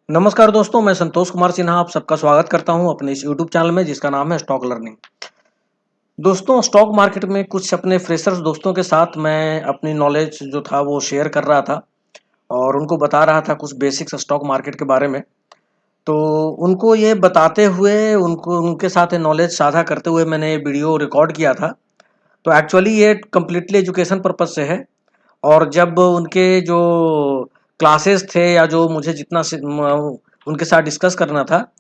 नमस्कार दोस्तों, मैं संतोष कुमार सिन्हा आप सबका स्वागत करता हूं अपने इस यूट्यूब चैनल में जिसका नाम है स्टॉक लर्निंग। दोस्तों, स्टॉक मार्केट में कुछ अपने फ्रेशर्स दोस्तों के साथ मैं अपनी नॉलेज जो था वो शेयर कर रहा था और उनको बता रहा था कुछ बेसिक्स स्टॉक मार्केट के बारे में। तो उनको ये बताते हुए उनको उनके साथ नॉलेज साझा करते हुए मैंने ये वीडियो रिकॉर्ड किया था। तो एक्चुअली ये कंप्लीटली एजुकेशन पर्पज़ से है और जब उनके जो क्लासेस थे या जो मुझे जितना उनके साथ डिस्कस करना था,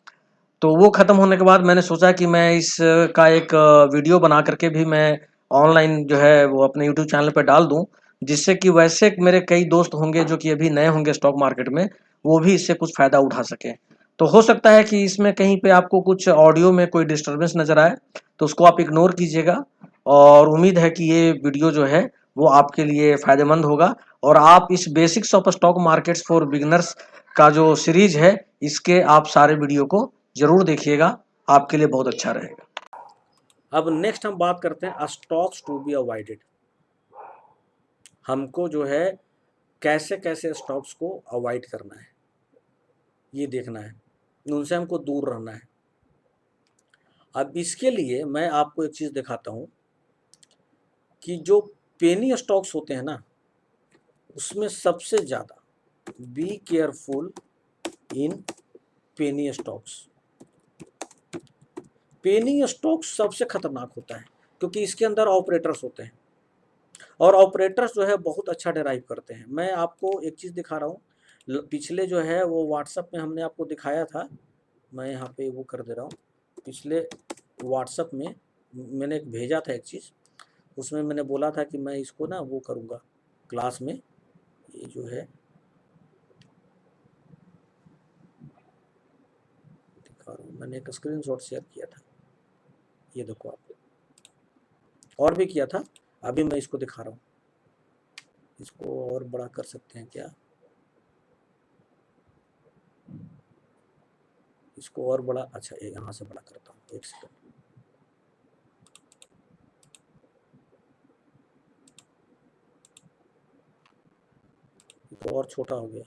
तो वो ख़त्म होने के बाद मैंने सोचा कि मैं इस का एक वीडियो बना करके भी मैं ऑनलाइन जो है वो अपने यूट्यूब चैनल पे डाल दूँ, जिससे कि वैसे मेरे कई दोस्त होंगे जो कि अभी नए होंगे स्टॉक मार्केट में, वो भी इससे कुछ फ़ायदा उठा सकें। तो हो सकता है कि इसमें कहीं पे आपको कुछ ऑडियो में कोई डिस्टर्बेंस नज़र आए, तो उसको आप इग्नोर कीजिएगा और उम्मीद है कि ये वीडियो जो है वो आपके लिए फ़ायदेमंद होगा और आप इस basics of stock markets for beginners का जो सीरीज़ है, इसके आप सारे वीडियो को ज़रूर देखिएगा, आपके लिए बहुत अच्छा रहेगा। अब नेक्स्ट हम बात करते हैं स्टॉक्स टू बी अवॉइडेड। हमको जो है कैसे कैसे स्टॉक्स को अवॉइड करना है, ये देखना है, उनसे हमको दूर रहना है। अब इसके लिए मैं आपको एक चीज़ दिखाता हूँ कि जो पेनी स्टॉक्स होते हैं ना, उसमें सबसे ज़्यादा be careful in penny stocks. Penny stock सबसे खतरनाक होता है क्योंकि इसके अंदर ऑपरेटर्स होते हैं और ऑपरेटर्स जो है बहुत अच्छा डिराइव करते हैं। मैं आपको एक चीज़ दिखा रहा हूँ, पिछले जो है वो व्हाट्सएप में हमने आपको दिखाया था। मैं यहाँ पे वो कर दे रहा हूँ। पिछले व्हाट्सएप में मैंने एक भेजा था एक चीज़, उसमें मैंने बोला था कि मैं इसको ना वो करूँगा क्लास में। ये जो है दिखा रहा हूँ, मैंने एक स्क्रीनशॉट शेयर किया था, ये देखो आप। और भी किया था, अभी मैं इसको दिखा रहा हूँ। इसको और बड़ा कर सकते हैं क्या? इसको और बड़ा, अच्छा ये यहाँ से बड़ा करता हूँ, एक सेकंड। तो और छोटा हो गया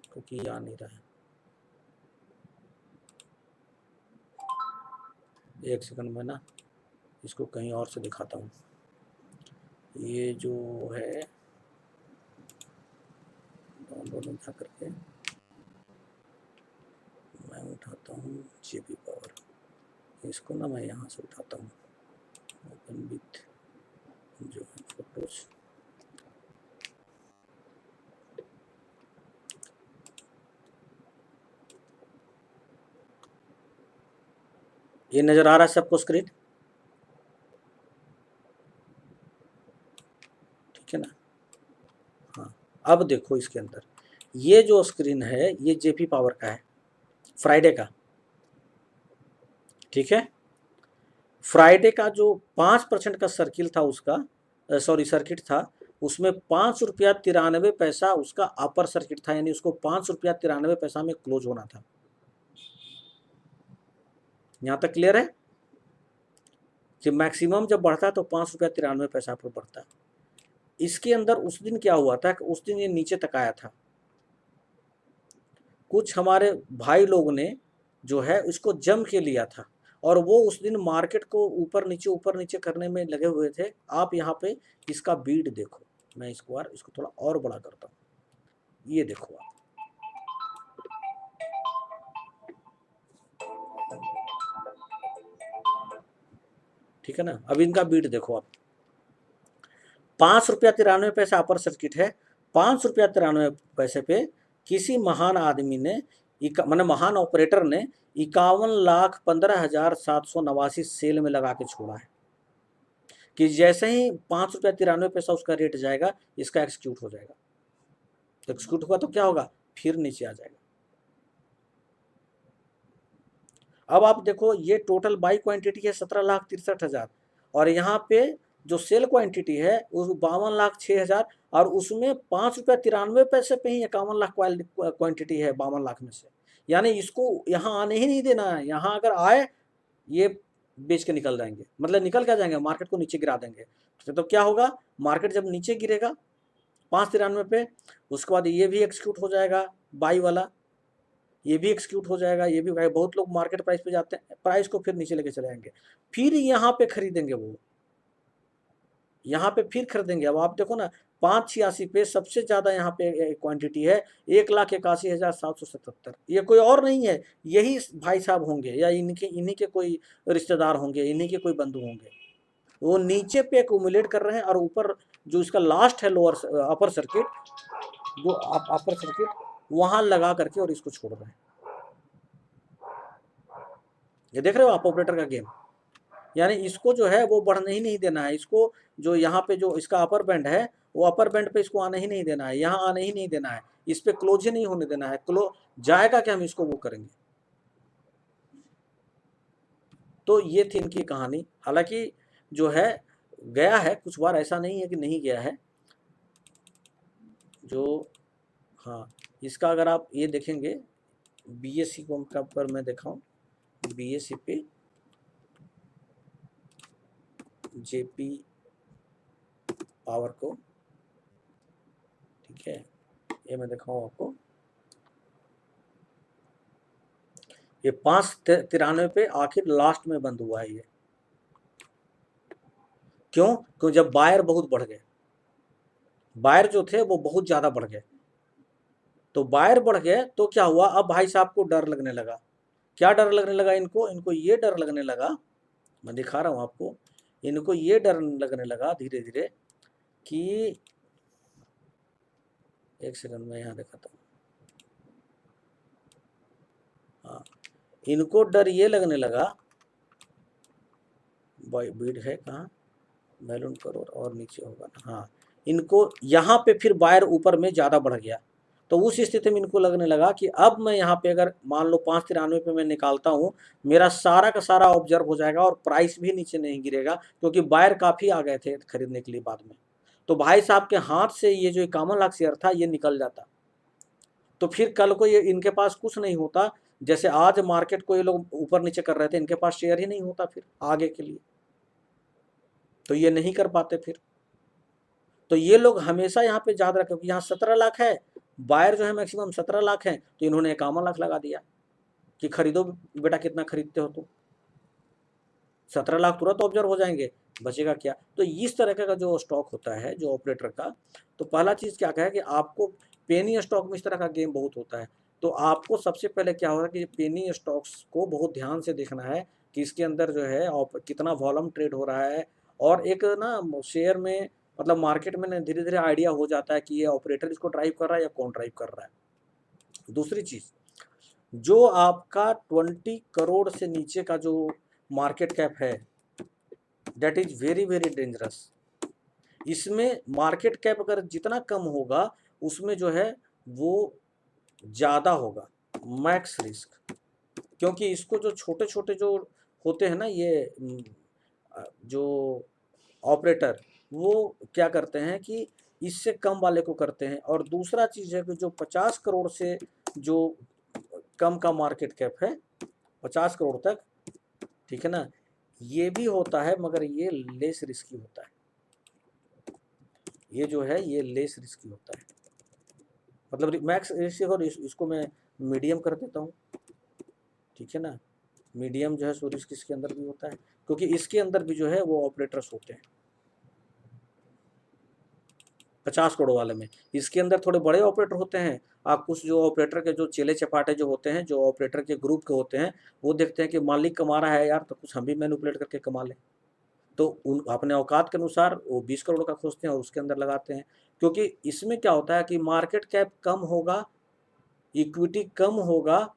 क्योंकि ये आ नहीं रहा है। एक सेकंड में ना इसको कहीं और से दिखाता हूँ। ये जो है डाउनलोड उठा करके मैं उठाता हूँ जीबी पावर। इसको ना मैं यहाँ से उठाता हूँ, ओपन विथ जो है फोटोज। ये नज़र आ रहा है सबको स्क्रीन? ठीक है ना? हाँ, अब देखो इसके अंदर ये जो स्क्रीन है ये जेपी पावर का है, फ्राइडे का। ठीक है, फ्राइडे का जो 5% का सर्किल था उसका, सॉरी सर्किट था, उसमें 5 रुपया 93 पैसा उसका अपर सर्किट था, यानी उसको 5 रुपया 93 पैसा में क्लोज होना था। यहाँ तक क्लियर है कि मैक्सिमम जब बढ़ता है तो 5 रुपया 93 पैसा पर बढ़ता है। इसके अंदर उस दिन क्या हुआ था कि उस दिन ये नीचे तक आया था। कुछ हमारे भाई लोग ने जो है इसको जम के लिया था और वो उस दिन मार्केट को ऊपर नीचे करने में लगे हुए थे। आप यहाँ पे इसका बीड देखो, मैं इसको बार इसको थोड़ा और बड़ा करता हूँ, ये देखो आप। ठीक है ना, अब इनका बीड देखो आप। 5 रुपया 93 पैसा अपर सर्किट है। 5 रुपया 93 पैसे पे किसी महान आदमी ने, मैंने महान ऑपरेटर ने 51,15,789 सेल में लगा के छोड़ा है कि जैसे ही 5 रुपया 93 पैसा उसका रेट जाएगा इसका एक्सक्यूट हो जाएगा। तो एक्सक्यूट हुआ तो क्या होगा, फिर नीचे आ जाएगा। अब आप देखो ये टोटल बाई क्वांटिटी है 17,63,000 और यहाँ पे जो सेल क्वांटिटी है वो 52,06,000 और उसमें 5 रुपया 93 पैसे पे ही 51 लाख क्वांटिटी है 52 लाख में से। यानी इसको यहाँ आने ही नहीं देना है। यहाँ अगर आए ये बेच के निकल जाएंगे, मतलब निकल क्या जाएंगे, मार्केट को नीचे गिरा देंगे। तो क्या होगा, मार्केट जब नीचे गिरेगा 593 पे, उसके बाद ये भी एक्सिक्यूट हो जाएगा बाई वाला, ये भी एक्सिक्यूट हो जाएगा, ये भी। बहुत लोग मार्केट प्राइस पे जाते हैं, प्राइस को फिर नीचे लेके चले जाएंगे, फिर यहाँ पे खरीदेंगे वो, यहाँ पे फिर खरीदेंगे। अब आप देखो ना 586 पे सबसे ज़्यादा यहाँ पे क्वांटिटी है 1,81,777। ये कोई और नहीं है, यही भाई साहब होंगे या इन्हीं के कोई रिश्तेदार होंगे, इन्हीं के कोई बंधु होंगे। वो नीचे पे एक्यूमुलेट कर रहे हैं और ऊपर जो इसका लास्ट है लोअर अपर सर्किट, जो अपर सर्किट वहाँ लगा करके और इसको छोड़ रहे हैं। ये देख रहे हो आप ऑपरेटर का गेम। यानी इसको जो है वो बढ़ने ही नहीं देना है, इसको जो यहाँ पे जो इसका अपर बैंड है वो अपर बैंड पे इसको आने ही नहीं देना है, यहाँ आने ही नहीं देना है, इस पे क्लोज ही नहीं होने देना है। जाएगा कि हम इसको वो करेंगे। तो ये थी इनकी कहानी। हालांकि जो है गया है, कुछ बार ऐसा नहीं है कि नहीं गया है। जो हाँ, इसका अगर आप ये देखेंगे BSC को पर मैं दिखाऊं, BSC पे JP पावर को, ठीक है, ये मैं दिखाऊं आपको। ये 593 पे आखिर लास्ट में बंद हुआ है ये। क्यों जब बायर बहुत बढ़ गए, बायर जो थे वो बहुत ज़्यादा बढ़ गए, तो बायर बढ़ गए तो क्या हुआ, अब भाई साहब को डर लगने लगा। क्या डर लगने लगा इनको? इनको ये डर लगने लगा, मैं दिखा रहा हूँ आपको, इनको ये डर लगने लगा धीरे धीरे कि, एक सेकंड में यहाँ दिखाता हूँ। हाँ, इनको डर ये लगने लगा, बीड है कहाँ, बैलून करो और नीचे होगा ना, हाँ, इनको यहाँ पे फिर बायर ऊपर में ज़्यादा बढ़ गया, तो उस स्थिति में इनको लगने लगा कि अब मैं यहाँ पे अगर मान लो 593 पे मैं निकालता हूँ, मेरा सारा का सारा ऑब्जर्व हो जाएगा और प्राइस भी नीचे नहीं गिरेगा, क्योंकि बायर काफ़ी आ गए थे खरीदने के लिए बाद में। तो भाई साहब के हाथ से ये जो 51 लाख शेयर था ये निकल जाता, तो फिर कल को ये इनके पास कुछ नहीं होता। जैसे आज मार्केट को ये लोग ऊपर नीचे कर रहे थे, इनके पास शेयर ही नहीं होता फिर आगे के लिए, तो ये नहीं कर पाते फिर। तो ये लोग हमेशा यहाँ पे याद रखें कि यहाँ 17 लाख है, बायर जो है मैक्सिमम 17 लाख है, तो इन्होंने 51 लाख लगा दिया कि खरीदो बेटा, कितना खरीदते हो तुम, 17 लाख तुरंत ऑब्जर्व हो जाएंगे, बचेगा क्या। तो इस तरह का जो स्टॉक होता है जो ऑपरेटर का, तो पहला चीज़ क्या है कि आपको पेनी स्टॉक में इस तरह का गेम बहुत होता है। तो आपको सबसे पहले क्या होगा कि पेनी स्टॉक्स को बहुत ध्यान से देखना है कि इसके अंदर जो है कितना वॉल्यूम ट्रेड हो रहा है, और एक ना शेयर में मतलब मार्केट में धीरे धीरे आइडिया हो जाता है कि ये ऑपरेटर इसको ड्राइव कर रहा है या कौन ड्राइव कर रहा है। दूसरी चीज़, जो आपका 20 करोड़ से नीचे का जो मार्केट कैप है, that is very very dangerous. इसमें मार्केट कैप अगर जितना कम होगा उसमें जो है वो ज़्यादा होगा मैक्स रिस्क, क्योंकि इसको जो छोटे छोटे जो होते हैं ना ये जो ऑपरेटर, वो क्या करते हैं कि इससे कम वाले को करते हैं। और दूसरा चीज़ है कि जो 50 करोड़ से जो कम का मार्केट कैप है 50 करोड़ तक, ठीक है ना, ये भी होता है मगर ये लेस रिस्की होता है, ये जो है ये लेस रिस्की होता है, मतलब मैक्स रिस्क। और इसको मैं मीडियम कर देता हूँ, ठीक है ना, मीडियम जो है सो रिस्क इसके अंदर भी होता है, क्योंकि इसके अंदर भी जो है वो ऑपरेटर्स होते हैं 50 करोड़ वाले में। इसके अंदर थोड़े बड़े ऑपरेटर होते हैं, आप कुछ जो ऑपरेटर के जो चेले चपाटे जो होते हैं, जो ऑपरेटर के ग्रुप के होते हैं, वो देखते हैं कि मालिक कमा रहा है यार, तो कुछ हम भी मैनिपुलेट करके कमा लें, तो उन अपने औकात के अनुसार वो 20 करोड़ का खोजते हैं और उसके अंदर लगाते हैं। क्योंकि इसमें क्या होता है कि मार्केट कैप कम होगा, इक्विटी कम होगा,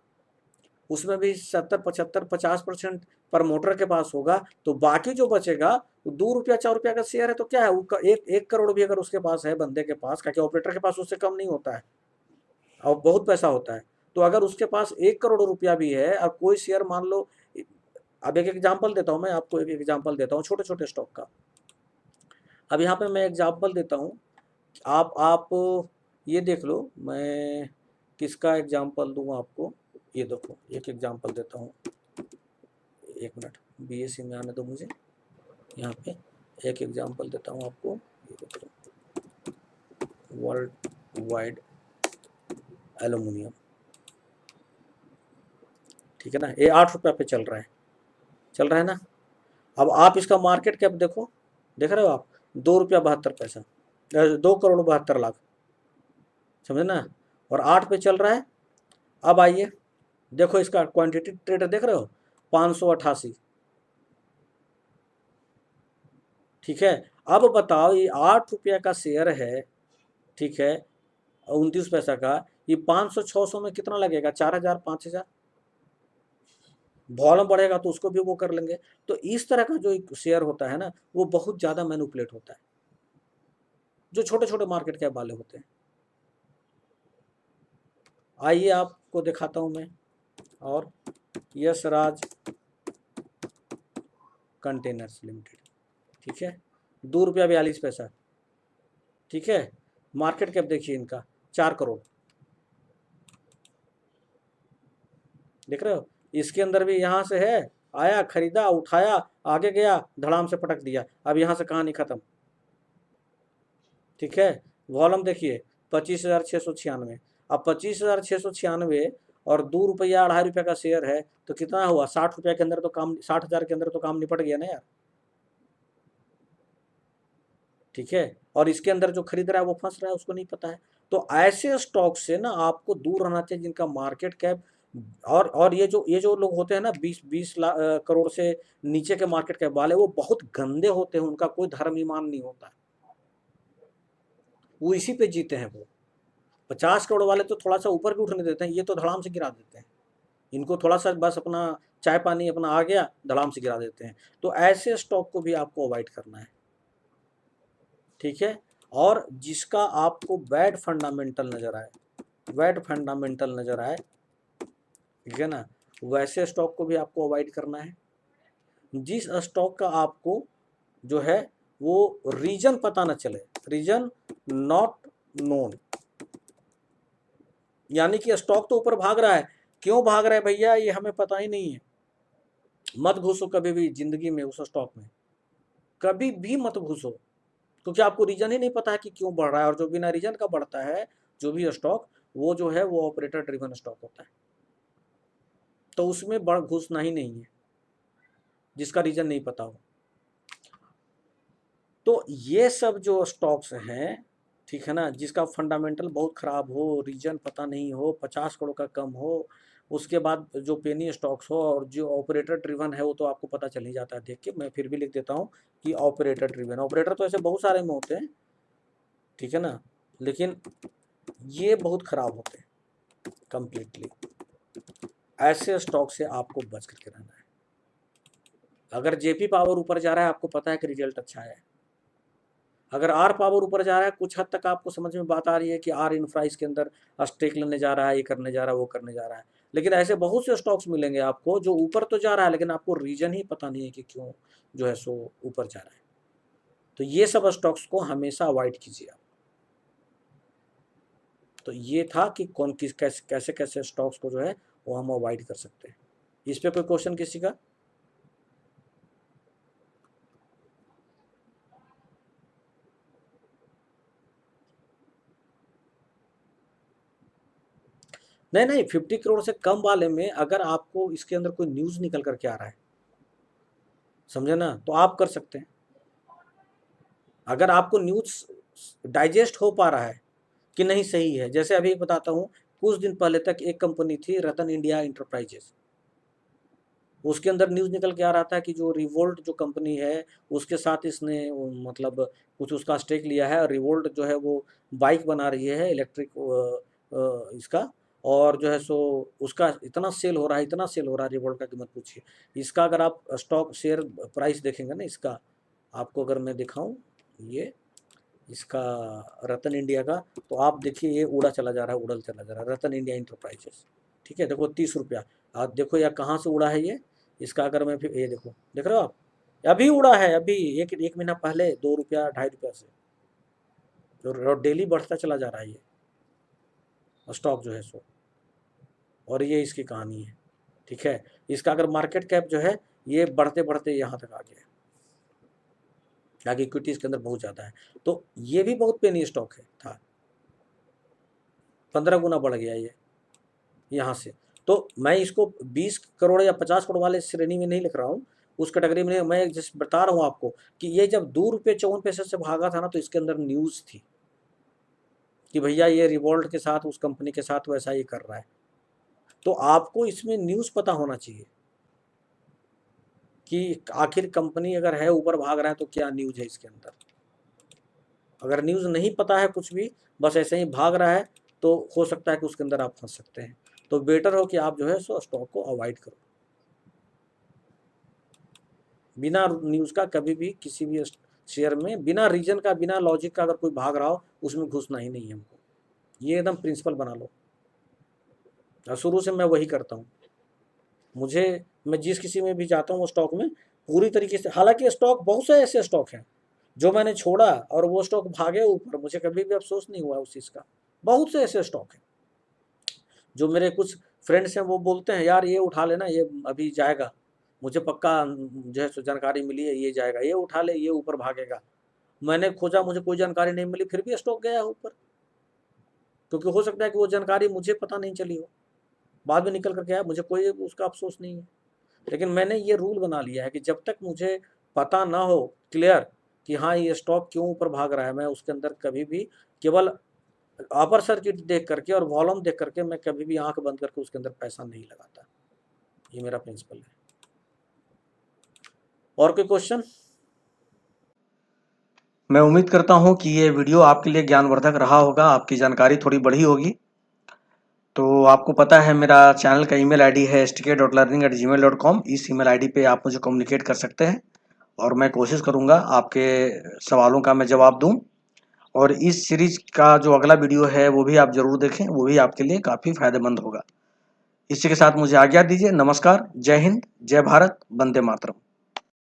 उसमें भी 70 75 50% प्रमोटर के पास होगा, तो बाकी जो बचेगा वो 2 रुपया 4 रुपया का शेयर है, तो क्या है उसका 1 करोड़ भी अगर उसके पास है बंदे के पास, क्योंकि ऑपरेटर के पास उससे कम नहीं होता है और बहुत पैसा होता है, तो अगर उसके पास 1 करोड़ रुपया भी है और कोई शेयर मान लो, अब एक एग्जाम्पल देता हूँ मैं आपको, एक एग्जाम्पल देता हूँ छोटे छोटे स्टॉक का। अब यहाँ पे मैं एग्जाम्पल देता हूँ, आप ये देख लो, मैं किसका एग्जाम्पल दूँ आपको, ये देखो एक एग्जाम्पल देता हूँ, एक मिनट BSC में आने दो मुझे, यहाँ पे एक एग्जाम्पल देता हूँ आपको, ये देख लो वर्ल्ड वाइड एल्यूमिनियम, ठीक है ना, ये 8 रुपये पे चल रहा है ना। अब आप इसका मार्केट कैप देखो, देख रहे हो आप, 2 रुपया 72 पैसा, 2 करोड़ 72 लाख, समझे ना, और 8 पे चल रहा है। अब आइए देखो इसका क्वांटिटी ट्रेड देख रहे हो, 588, ठीक है। अब बताओ ये 8 रुपया का शेयर है, ठीक है, 29 पैसा का, ये 500 600 में कितना लगेगा, 4000 5000, वॉल्यूम बढ़ेगा तो उसको भी वो कर लेंगे। तो इस तरह का जो शेयर होता है ना, वो बहुत ज़्यादा मैनिपुलेट होता है, जो छोटे छोटे मार्केट कैप वाले होते हैं। आइए आपको दिखाता हूं मैं, और यश राज कंटेनर्स लिमिटेड, ठीक है, 2 रुपया 42 पैसा, ठीक है। मार्केट कैप देखिए इनका 4 करोड़, देख रहे हो। इसके अंदर भी यहाँ से है, आया खरीदा उठाया आगे गया धड़ाम से पटक दिया, अब यहाँ से कहानी खत्म, ठीक है। वॉल्यूम देखिए 25,696, अब 25,696 और 2 रुपया 2.5 रुपये का शेयर है तो कितना हुआ, 60 रुपये के अंदर तो काम, 60,000 के अंदर तो काम निपट गया ना यार, ठीक है। और इसके अंदर जो खरीद रहा है वो फंस रहा है, उसको नहीं पता है। तो ऐसे स्टॉक से ना आपको दूर रहना चाहिए जिनका मार्केट कैप, और ये जो लोग होते हैं ना 20 करोड़ से नीचे के मार्केट कैप वाले, वो बहुत गंदे होते हैं, उनका कोई धर्म ईमान नहीं होता, वो इसी पे जीते हैं। वो 50 करोड़ वाले तो थोड़ा सा ऊपर भी उठने देते हैं, ये तो धड़ाम से गिरा देते हैं, इनको थोड़ा सा बस अपना चाय पानी अपना आ गया धड़ाम से गिरा देते हैं। तो ऐसे स्टॉक को भी आपको अवॉइड करना है, ठीक है। और जिसका आपको बैड फंडामेंटल नजर आए, बैड फंडामेंटल नजर आए, ठीक है ना, वैसे स्टॉक को भी आपको अवॉइड करना है। जिस स्टॉक का आपको जो है वो रीजन पता न चले, रीजन नॉट नोन, यानी कि स्टॉक तो ऊपर भाग रहा है, क्यों भाग रहा है भैया ये हमें पता ही नहीं है, मत घुसो कभी भी जिंदगी में उस स्टॉक में, कभी भी मत घुसो, क्योंकि आपको रीजन ही नहीं पता है कि क्यों बढ़ रहा है। और जो बिना रीजन का बढ़ता है जो भी स्टॉक, वो जो है वो ऑपरेटर ड्रिवन स्टॉक होता है, तो उसमें बढ़ घुसना ही नहीं है जिसका रीजन नहीं पता हो। तो ये सब जो स्टॉक्स हैं, ठीक है ना, जिसका फंडामेंटल बहुत खराब हो, रीजन पता नहीं हो, 50 करोड़ का कम हो, उसके बाद जो पेनी स्टॉक्स हो, और जो ऑपरेटर ड्रिवन है वो तो आपको पता चल ही जाता है देख के। मैं फिर भी लिख देता हूँ कि ऑपरेटर ड्रिवन, ऑपरेटर तो ऐसे बहुत सारे में होते हैं, ठीक है ना, लेकिन ये बहुत खराब होते हैं कंप्लीटली। ऐसे स्टॉक से आपको बच करके रहना है। अगर जेपी पावर ऊपर जा रहा है, आपको पता है कि रिजल्ट अच्छा है। अगर आर पावर ऊपर जा रहा है, कुछ हद तक आपको समझ में बात आ रही है कि आर इन्फ्रा इसके अंदर स्टेक लेने जा रहा है, ये करने जा रहा है, वो करने जा रहा है, लेकिन ऐसे बहुत से स्टॉक्स मिलेंगे आपको जो ऊपर तो जा रहा है, लेकिन आपको रीजन ही पता नहीं है कि क्यों जो है सो ऊपर जा रहा है। तो ये सब स्टॉक्स को हमेशा अवॉइड कीजिए आप। तो ये था कि कौन किस कैसे कैसे स्टॉक्स को जो है वो हम अवॉइड कर सकते हैं। इस पे कोई क्वेश्चन किसी का? नहीं नहीं, 50 करोड़ से कम वाले में अगर आपको इसके अंदर कोई न्यूज़ निकल करके आ रहा है, समझे ना, तो आप कर सकते हैं। अगर आपको न्यूज़ डाइजेस्ट हो पा रहा है कि नहीं सही है, जैसे अभी बताता हूँ, कुछ दिन पहले तक एक कंपनी थी रतन इंडिया इंटरप्राइजेस, उसके अंदर न्यूज़ निकल के आ रहा था कि जो रिवोल्ट जो कंपनी है उसके साथ इसने मतलब कुछ उसका स्टेक लिया है, और रिवोल्ट जो है वो बाइक बना रही है इलेक्ट्रिक इसका, और जो है सो उसका इतना सेल हो रहा है, इतना सेल हो रहा है रिवोल्ट का कि मत पूछिए। इसका अगर आप स्टॉक शेयर प्राइस देखेंगे ना, इसका आपको अगर मैं दिखाऊं, ये इसका रतन इंडिया का, तो आप देखिए ये उड़ा चला जा रहा है, उड़ल चला जा रहा है रतन इंडिया इंटरप्राइजेस, ठीक है। देखो 30 रुपया, आप देखो या कहाँ से उड़ा है ये, इसका अगर मैं फिर ये देखो, देख रहे हो आप, अभी उड़ा है, अभी एक एक महीना पहले 2 रुपया 2.5 रुपया से, और डेली बढ़ता चला जा रहा है ये स्टॉक जो है सो, और ये इसकी कहानी है, ठीक है। इसका अगर मार्केट कैप जो है ये बढ़ते बढ़ते यहाँ तक आ गया, आगे इक्विटीज़ के अंदर बहुत ज़्यादा है, तो ये भी बहुत पेनी स्टॉक है था, 15 गुना बढ़ गया ये यहाँ से। तो मैं इसको 20 करोड़ या 50 करोड़ वाले श्रेणी में नहीं लिख रहा हूँ, उस कैटेगरी में नहीं। मैं जिस बता रहा हूँ आपको कि ये जब ₹2.54 से भागा था ना, तो इसके अंदर न्यूज़ थी कि भैया ये रिवॉल्ट के साथ, उस कंपनी के साथ वैसा ये कर रहा है। तो आपको इसमें न्यूज़ पता होना चाहिए कि आखिर कंपनी अगर है ऊपर भाग रहा है तो क्या न्यूज़ है इसके अंदर। अगर न्यूज़ नहीं पता है कुछ भी, बस ऐसे ही भाग रहा है, तो हो सकता है कि उसके अंदर आप फंस सकते हैं। तो बेटर हो कि आप जो है सो स्टॉक को अवॉइड करो। बिना न्यूज़ का कभी भी किसी भी शेयर में बिना रीजन का, बिना लॉजिक का अगर कोई भाग रहा हो, उसमें घुसना ही नहीं है हमको। ये एकदम प्रिंसिपल बना लो। और शुरू से मैं वही करता हूँ। मैं जिस किसी में भी जाता हूँ वो स्टॉक में पूरी तरीके से, हालांकि स्टॉक बहुत से ऐसे स्टॉक हैं जो मैंने छोड़ा और वो स्टॉक भागे ऊपर, मुझे कभी भी अफसोस नहीं हुआ उस चीज़ का। बहुत से ऐसे स्टॉक हैं जो मेरे कुछ फ्रेंड्स हैं, वो बोलते हैं यार ये उठा लेना, ये अभी जाएगा, मुझे पक्का जो है जानकारी मिली है, ये जाएगा, ये उठा ले, ये ऊपर भागेगा। मैंने खोजा, मुझे कोई जानकारी नहीं मिली, फिर भी स्टॉक गया ऊपर, क्योंकि हो सकता है कि वो जानकारी मुझे पता नहीं चली हो, बाद में निकल करके आया, मुझे कोई उसका अफसोस नहीं है। लेकिन मैंने ये रूल बना लिया है कि जब तक मुझे पता ना हो क्लियर कि हाँ ये स्टॉक क्यों ऊपर भाग रहा है, मैं उसके अंदर कभी भी केवल अपर सर्किट देख करके और वॉल्यूम देख करके मैं कभी भी आंख बंद करके उसके अंदर पैसा नहीं लगाता। ये मेरा प्रिंसिपल है। और कोई क्वेश्चन? मैं उम्मीद करता हूं कि ये वीडियो आपके लिए ज्ञानवर्धक रहा होगा, आपकी जानकारी थोड़ी बढ़ी होगी। तो आपको पता है मेरा चैनल का ईमेल आईडी है stk.learning@gmail.com। इस ईमेल आईडी पे आप मुझे कम्युनिकेट कर सकते हैं और मैं कोशिश करूंगा आपके सवालों का मैं जवाब दूं। और इस सीरीज का जो अगला वीडियो है वो भी आप जरूर देखें, वो भी आपके लिए काफ़ी फायदेमंद होगा। इसी के साथ मुझे आज्ञा दीजिए। नमस्कार, जय हिंद, जय भारत, वंदे मातरम।